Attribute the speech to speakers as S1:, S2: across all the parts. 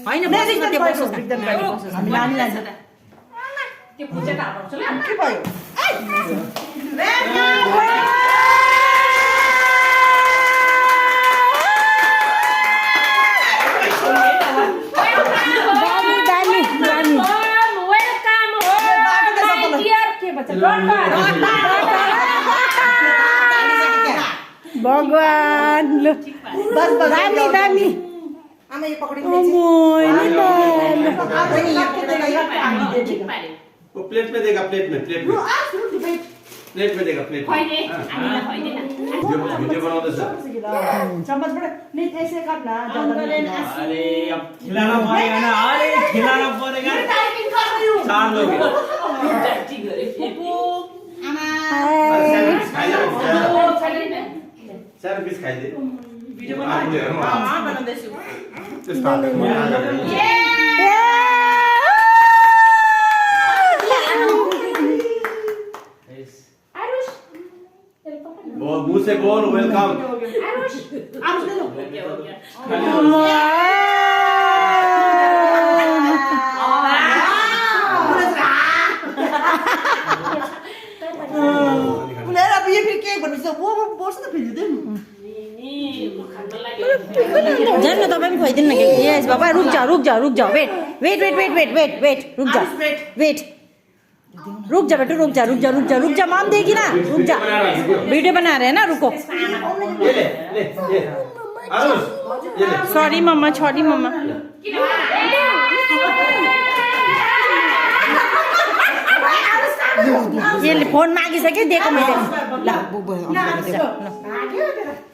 S1: होइन बसोस् न, त्यो बसोस् न।
S2: हामी नानी लान्छ
S1: त्यो खुर्चेर हराउँछ ल।
S2: के भयो
S3: भगवान ल
S2: बस बस
S3: दामी दामी
S2: आमा यो पकडिन
S4: वो प्लेट में देगा, प्लेट में देगा, प्लेट में। वीडियो बनाउँदै छ।
S2: चम्मचबाट नहीं ऐसे करना
S5: अरे अब खिलाना पड़ेगा ना, अरे खिलाना पड़ेगा। 4 लोग हैं।
S4: सानो पिस खाइदे।
S1: भिडियो बनाउँदैछु।
S4: बोल, मुंह से बोल, वेलकम।
S2: अब ये फिर केक बनेछ वो बोल्छ न फेरि दे
S3: जान न तपाईँ पनि खुवाइदिनु न के यस बाबा रुक जा रुक जा रुक जा wait wait wait wait wait wait wait रुक जा वेट रुक जा बेटू रुक जा रुक जा रुक जा रुक जा मम देगी ना रुक जा वीडियो बना रहे हैं ना रुको
S4: ये ले ये आरुष ये ले
S3: सॉरी मम्मा सॉरी मम्मा ये फोन मागिसक्यो दिएको मैले ल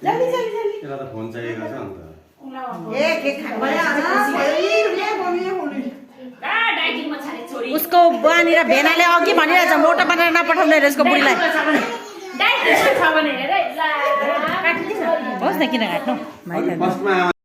S2: जल्दी जल्दी जल्दी
S4: यसलाई त फोन चाहिएको छ अन्त
S2: ए केक खानु भयो
S3: उसको बुहानीर भेनाले अघि भनिरहेछ मोटो बनाएर नपठाउने रे यसको बुढीलाई होस् न किन घाट्नु
S4: फर्स्टमा